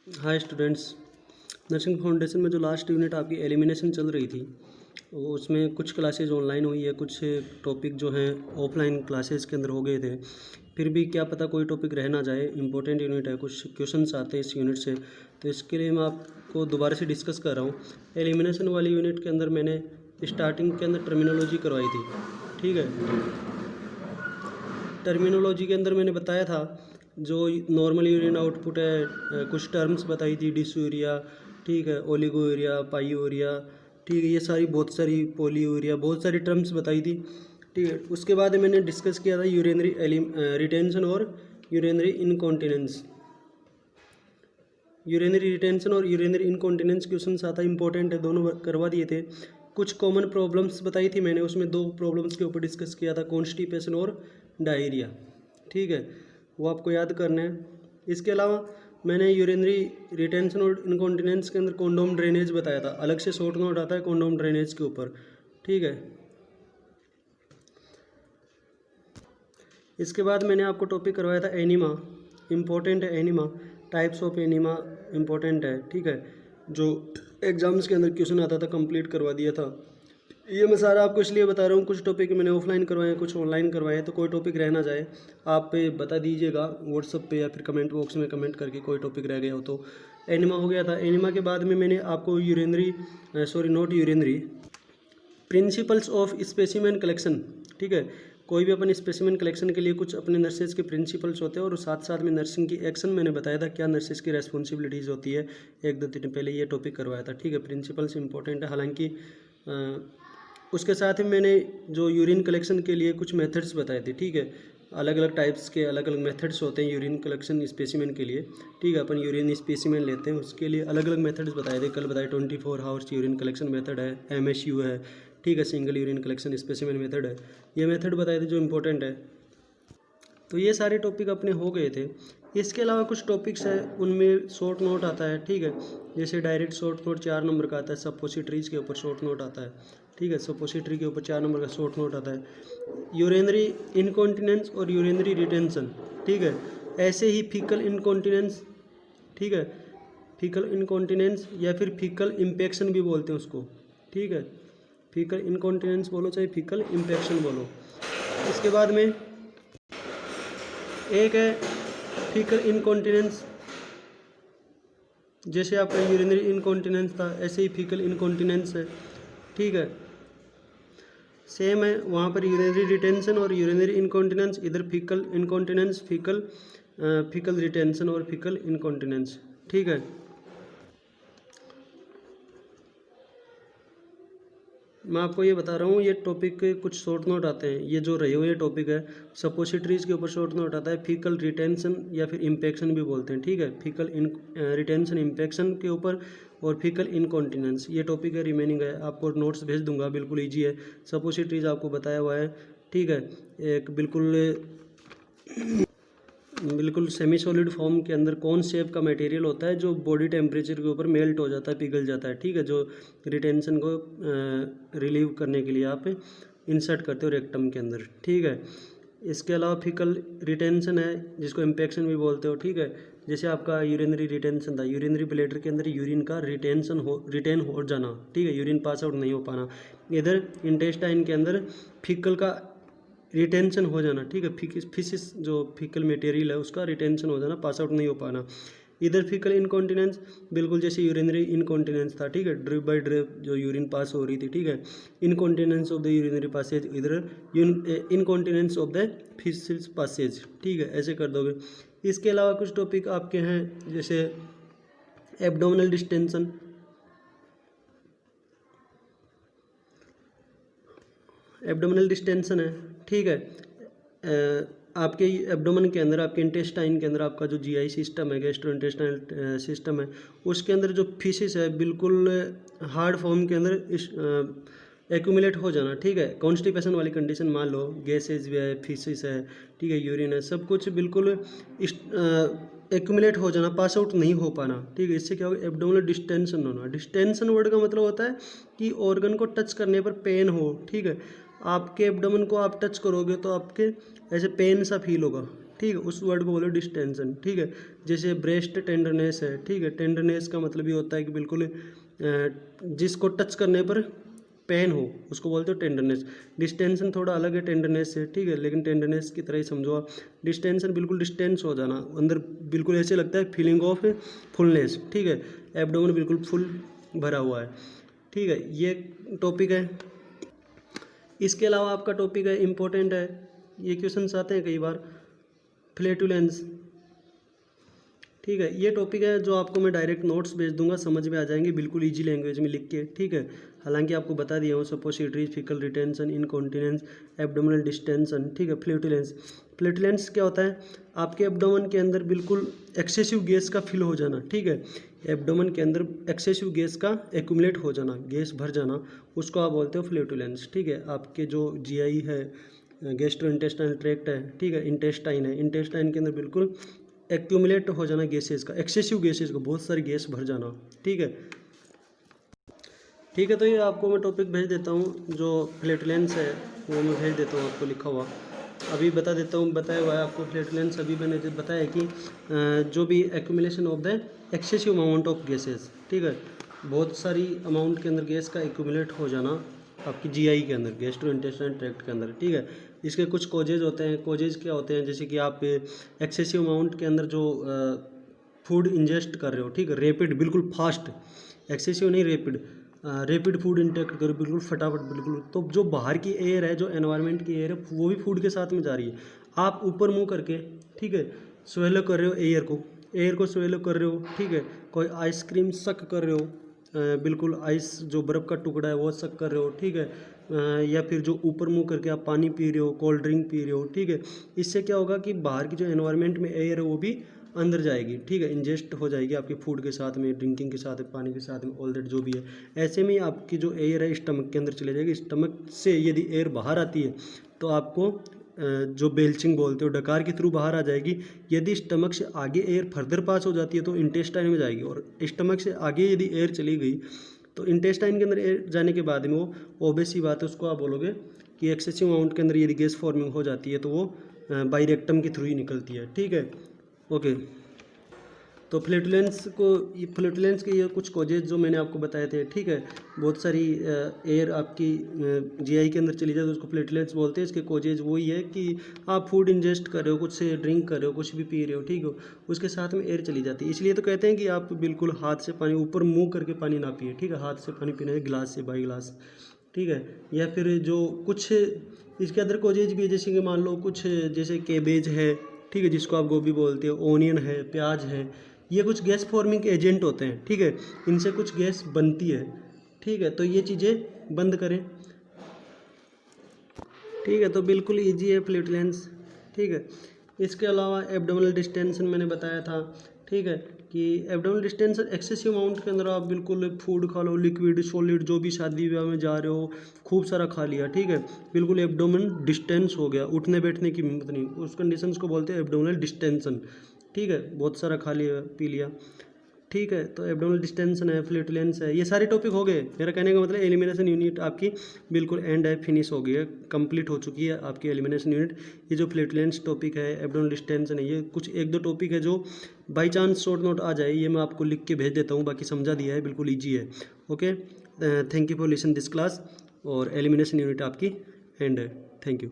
Hi students. Nursing foundation में जो last unit आपकी एलिमिनेशन चल रही थी वो उसमें कुछ क्लासेज ऑनलाइन हुई है, कुछ टॉपिक जो हैं ऑफलाइन क्लासेस के अंदर हो गए थे। फिर भी क्या पता कोई टॉपिक रह ना जाए, इंपॉर्टेंट यूनिट है, कुछ क्वेश्चंस आते हैं इस यूनिट से, तो इसके लिए मैं आपको दोबारा से डिस्कस कर रहा हूँ। एलिमिनेशन वाली यूनिट के अंदर मैंने स्टार्टिंग के अंदर टर्मिनोलॉजी करवाई थी, ठीक है। टर्मिनोलॉजी के अंदर मैंने बताया था जो नॉर्मल यूरिन आउटपुट है, कुछ टर्म्स बताई थी, डिसूरिया, ठीक है, ओलिगोयूरिया, पाईयूरिया, ठीक है, ये सारी बहुत सारी पोलीयूरिया, बहुत सारी टर्म्स बताई थी, ठीक है। उसके बाद मैंने डिस्कस किया था यूरिनरी रिटेंशन और यूरिनरी इनकॉन्टिनेंस। यूरिनरी रिटेंशन और यूरिनरी इनकॉन्टिनेंस क्वेश्चन आता है, इंपॉर्टेंट है, दोनों करवा दिए थे। कुछ कॉमन प्रॉब्लम्स बताई थी मैंने, उसमें 2 प्रॉब्लम्स के ऊपर डिस्कस किया था, कॉन्स्टिपेशन और डायरिया, ठीक है, वो आपको याद करना है। इसके अलावा मैंने यूरिनरी रिटेंशन और इनकॉन्टिनेंस के अंदर कॉन्डोम ड्रेनेज बताया था, अलग से शॉर्ट नोट आता है कॉन्डोम ड्रेनेज के ऊपर, ठीक है। इसके बाद मैंने आपको टॉपिक करवाया था एनीमा, इम्पोर्टेंट है enema, types of enema important है, ठीक है, जो एग्जाम्स के अंदर क्वेश्चन आता था, कंप्लीट करवा दिया था। ये मैं सारा आपको इसलिए बता रहा हूँ, कुछ टॉपिक मैंने ऑफलाइन करवाए हैं, कुछ ऑनलाइन करवाए हैं, तो कोई टॉपिक रह ना जाए आप बता दीजिएगा व्हाट्सअप पे या फिर कमेंट बॉक्स में कमेंट करके, कोई टॉपिक रह गया हो तो। एनिमा हो गया था। एनिमा के बाद में मैंने आपको प्रिंसिपल्स ऑफ स्पेसिमेन कलेक्शन, ठीक है, कोई भी अपन स्पेसिमेन कलेक्शन के लिए कुछ अपने नर्सेज के प्रिंसिपल्स होते हैं, और साथ साथ में नर्सिंग की एक्शन मैंने बताया था, क्या नर्सेज की रेस्पॉन्सिबिलिटीज़ होती है, 1-2 दिन पहले ये टॉपिक करवाया था, ठीक है। प्रिंसिपल्स इंपॉर्टेंट है, हालांकि उसके साथ ही मैंने जो यूरिन कलेक्शन के लिए कुछ मेथड्स बताए थे, ठीक है, अलग अलग टाइप्स के अलग अलग मेथड्स होते हैं यूरिन कलेक्शन स्पेसिमेन के लिए, ठीक है। अपन यूरिन स्पेसिमेन लेते हैं, उसके लिए अलग अलग मेथड्स बताए थे, कल बताए 24 आवर्स यूरिन कलेक्शन मेथड है, MSU है, ठीक है, single urine collection specimen method है, ये मेथड बताए थे जो इंपॉर्टेंट है। तो ये सारे टॉपिक अपने हो गए थे। इसके अलावा कुछ टॉपिक्स है, उनमें शॉर्ट नोट आता है, ठीक है, जैसे डायरेक्ट शॉर्ट नोट 4 नंबर का आता है, सपोसिटरीज के ऊपर शॉर्ट नोट आता है, ठीक है, सपोसिटरी के ऊपर 4 नंबर का शॉर्ट नोट आता है। यूरिनरी इनकॉन्टिनेंस और यूरिनरी रिटेंशन, ठीक है, ऐसे ही फीकल इनकॉन्टिनेंस, ठीक है, फीकल इनकॉन्टिनेंस या फिर फीकल इम्पेक्शन भी बोलते हैं उसको, ठीक है, फीकल इनकॉन्टिनेंस बोलो चाहे फीकल इम्पेक्शन बोलो। इसके बाद में एक है फीकल इनकॉन्टिनेंस, जैसे आपका यूरिनरी इनकॉन्टिनेंस था ऐसे ही फीकल इनकॉन्टिनेंस है, ठीक है, सेम है। वहाँ पर यूरिनरी रिटेंशन और यूरिनरी इनकॉन्टिनेंस, इधर फीकल इनकॉन्टिनेंस, फीकल रिटेंशन और फीकल इनकॉन्टिनेंस, ठीक है। मैं आपको ये बता रहा हूँ, ये टॉपिक के कुछ शॉर्ट नोट आते हैं, ये जो रहे हुए टॉपिक है, सपोसिटरीज के ऊपर शॉर्ट नोट आता है, फीकल रिटेंशन या फिर इम्पेक्शन भी बोलते हैं, ठीक है, फीकल रिटेंशन इम्पेक्शन के ऊपर, और फीकल इनकॉन्टिनेंस, ये टॉपिक है, रिमेनिंग है, आपको नोट्स भेज दूंगा, बिल्कुल ईजी है। सपोसिटरीज आपको बताया हुआ है, ठीक है, एक बिल्कुल सेमी सॉलिड फॉर्म के अंदर कौन शेप का मटेरियल होता है जो बॉडी टेम्परेचर के ऊपर मेल्ट हो जाता है, पिघल जाता है, ठीक है, जो रिटेंशन को रिलीव करने के लिए आप इंसर्ट करते हो रेक्टम के अंदर, ठीक है। इसके अलावा फीकल रिटेंशन है जिसको इम्पेक्शन भी बोलते हो, ठीक है, जैसे आपका यूरिनरी रिटेंशन था, यूरिनरी ब्लैडर के अंदर यूरिन का रिटेन हो जाना, ठीक है, यूरिन पास आउट नहीं हो पाना। इधर इंटेस्टाइन के अंदर फीकल का रिटेंशन हो जाना, ठीक है, फिसिस जो फीकल मटेरियल है उसका रिटेंशन हो जाना, पास आउट नहीं हो पाना। इधर फीकल इनकॉन्टिनेंस बिल्कुल जैसे यूरिनरी इनकॉन्टिनेंस था, ठीक है, ड्रिप बाय ड्रिप जो यूरिन पास हो रही थी, ठीक है, incontinence of the urinary passage, इधर incontinence of the faeces passage, ठीक है, ऐसे कर दोगे। इसके अलावा कुछ टॉपिक आपके हैं जैसे एब्डोमिनल डिस्टेंशन, एब्डोमिनल डिस्टेंशन है, ठीक है, आपके एब्डोमेन के अंदर, आपके इंटेस्टाइन के अंदर आपका जो GI सिस्टम है, गैस्ट्रोइंटेस्टाइनल सिस्टम है, उसके अंदर जो फीसिस है बिल्कुल हार्ड फॉर्म के अंदर एक्यूमुलेट हो जाना, ठीक है, कॉन्स्टिपेशन वाली कंडीशन मान लो, गैसेज भी है, फीसिस है, ठीक है, यूरिन है, सब कुछ बिल्कुल एक्यूमुलेट हो जाना, पास आउट नहीं हो पाना, ठीक है। इससे क्या होगा, एब्डोमिनल डिस्टेंशन होना। डिस्टेंशन वर्ड का मतलब होता है कि ऑर्गन को टच करने पर पेन हो, ठीक है, आपके एब्डोमेन को आप टच करोगे तो आपके ऐसे पेन सा फील होगा, ठीक है, उस वर्ड को बोलो डिस्टेंशन। ठीक है, जैसे ब्रेस्ट टेंडरनेस है। ठीक है, टेंडरनेस का मतलब ये होता है कि बिल्कुल जिसको टच करने पर पेन हो उसको बोलते हो टेंडरनेस। डिस्टेंशन थोड़ा अलग है टेंडरनेस से। ठीक है, लेकिन टेंडरनेस की तरह ही समझो आप। डिस्टेंशन बिल्कुल डिस्टेंस हो जाना, अंदर बिल्कुल ऐसे लगता है फीलिंग ऑफ फुलनेस। ठीक है, एब्डोमेन बिल्कुल फुल भरा हुआ है। ठीक है, ये टॉपिक है। इसके अलावा आपका टॉपिक है इम्पोर्टेंट है, ये क्वेश्चंस आते हैं कई बार, फ्लैटुलेंस। ठीक है, ये टॉपिक है जो आपको मैं डायरेक्ट नोट्स भेज दूंगा, समझ में आ जाएंगे बिल्कुल इजी लैंग्वेज में लिख के। ठीक है, हालांकि आपको बता दिया हूँ suppository, faecal retention, incontinence, abdominal distension. ठीक है, फ्लैटुलेंस। फ्लैटुलेंस क्या होता है? आपके एब्डोमेन के अंदर बिल्कुल एक्सेसिव गैस का फिल हो जाना। ठीक है, एब्डोमेन के अंदर एक्सेसिव गैस का एक्यूमुलेट हो जाना, गैस भर जाना, उसको आप बोलते हो फ्लैटुलेंस। ठीक है, आपके जो जीआई है, गैस्ट्रो इंटेस्टाइनल ट्रैक्ट है, ठीक है, इंटेस्टाइन है, इंटेस्टाइन के अंदर बिल्कुल एक्यूमुलेट हो जाना गैसेस का, एक्सेसिव गैसेस का, बहुत सारी गैस भर जाना। ठीक है, ठीक है, तो ये आपको मैं टॉपिक भेज देता हूँ, जो फ्लैटुलेंस है वो मैं भेज देता हूँ आपको लिखा हुआ। अभी बता देता हूँ, बताया हुआ है आपको फ्लैटुलेंस। अभी मैंने जो बताया कि जो भी accumulation of the excessive amount of gases. ठीक है, बहुत सारी अमाउंट के अंदर गैस का एक्यूमुलेट हो जाना आपकी जीआई के अंदर, गैस्ट्रोइंटेस्टाइनल ट्रैक्ट के अंदर। ठीक है, इसके कुछ कॉजेज होते हैं। कॉजेज क्या होते हैं? जैसे कि आप एक्सेसिव अमाउंट के अंदर जो फूड इंजेस्ट कर रहे हो, ठीक है, रैपिड, बिल्कुल फास्ट, एक्सेसिव नहीं, रैपिड, रैपिड फूड इंटेक्ट करो बिल्कुल फटाफट, बिल्कुल, तो जो बाहर की एयर है, जो एनवायरनमेंट की एयर है, वो भी फूड के साथ में जा रही है। आप ऊपर मुंह करके, ठीक है, स्वेलो कर रहे हो एयर को स्वेलो कर रहे हो। ठीक है, कोई आइसक्रीम सक कर रहे हो, बिल्कुल आइस जो बर्फ़ का टुकड़ा है वो सक कर रहे हो। ठीक है, या फिर जो ऊपर मुंह करके आप पानी पी रहे हो, कोल्ड ड्रिंक पी रहे हो। ठीक है, इससे क्या होगा कि बाहर की जो एनवायरनमेंट में एयर है वो भी अंदर जाएगी। ठीक है, इंजेस्ट हो जाएगी आपके फूड के साथ में, ड्रिंकिंग के साथ में, पानी के साथ में, ऑल दैट जो भी है। ऐसे में आपकी जो एयर है स्टमक के अंदर चले जाएगी। स्टमक से यदि एयर बाहर आती है तो आपको जो बेल्चिंग बोलते हो, डकार के थ्रू बाहर आ जाएगी। यदि स्टमक से आगे एयर फर्दर पास हो जाती है तो इंटेस्टाइन में जाएगी, और स्टमक से आगे यदि एयर चली गई तो इंटेस्टाइन के अंदर एयर जाने के बाद में वो ऑब्वियस सी बात है, उसको आप बोलोगे कि एक्सेसिव अमाउंट के अंदर यदि गैस फॉर्मिंग हो जाती है तो वो बाई रेक्टम के थ्रू ही निकलती है। ठीक है, ओके। तो फ्लैटुलेंस के ये कुछ कॉजेज जो मैंने आपको बताए थे। ठीक है, बहुत सारी एयर आपकी जीआई के अंदर चली जाए तो उसको फ्लैटुलेंस बोलते हैं। इसके कॉजेज वही है कि आप फूड इंजेस्ट कर रहे हो, कुछ से ड्रिंक कर रहे हो, कुछ भी पी रहे हो, ठीक हो, उसके साथ में एयर चली जाती है। इसलिए तो कहते हैं कि आप बिल्कुल हाथ से पानी, ऊपर मुँह करके पानी ना पिए। ठीक है, हाथ से पानी पीना है, गिलास से, बाई गिलास। ठीक है, या फिर जो कुछ इसके अंदर कॉजेज भी है, जैसे कि मान लो कुछ जैसे कैबेज है, ठीक है, जिसको आप गोभी बोलते हो, ओनियन है, प्याज है, ये कुछ गैस फॉर्मिंग के एजेंट होते हैं। ठीक है, इनसे कुछ गैस बनती है। ठीक है, तो ये चीज़ें बंद करें। ठीक है, तो बिल्कुल इजी है फ्लैटुलेंस। ठीक है, इसके अलावा एब्डोमिनल डिस्टेंशन मैंने बताया था। ठीक है, कि एब्डोमिनल डिस्टेंशन एक्सेसिव अमाउंट के अंदर आप बिल्कुल फूड खा लो, लिक्विड सॉलिड, जो भी शादी विवाह में जा रहे हो खूब सारा खा लिया। ठीक है, बिल्कुल एब्डोमिन डिस्टेंस हो गया, उठने बैठने की हिम्मत नहीं, उस कंडीशंस को बोलते हैं एब्डोमिनल डिस्टेंशन। ठीक है, बहुत सारा खा लिया, पी लिया। ठीक है, तो एब्डोमिनल डिस्टेंशन है, फ्लैटुलेंस है, ये सारे टॉपिक हो गए। मेरा कहने का मतलब एलिमिनेशन यूनिट आपकी बिल्कुल एंड है, फिनिश हो गई है, कंप्लीट हो चुकी है आपकी एलिमिनेशन यूनिट। ये जो फ्लैटुलेंस टॉपिक है, एब्डोमिनल डिस्टेंशन है, ये कुछ एक दो टॉपिक है जो बाई चांस शॉर्ट नोट आ जाए, ये मैं आपको लिख के भेज देता हूँ, बाकी समझा दिया है, बिल्कुल ईजी है। Okay, thank you for listen this class, और एलिमिनेशन यूनिट आपकी एंड है। Thank you.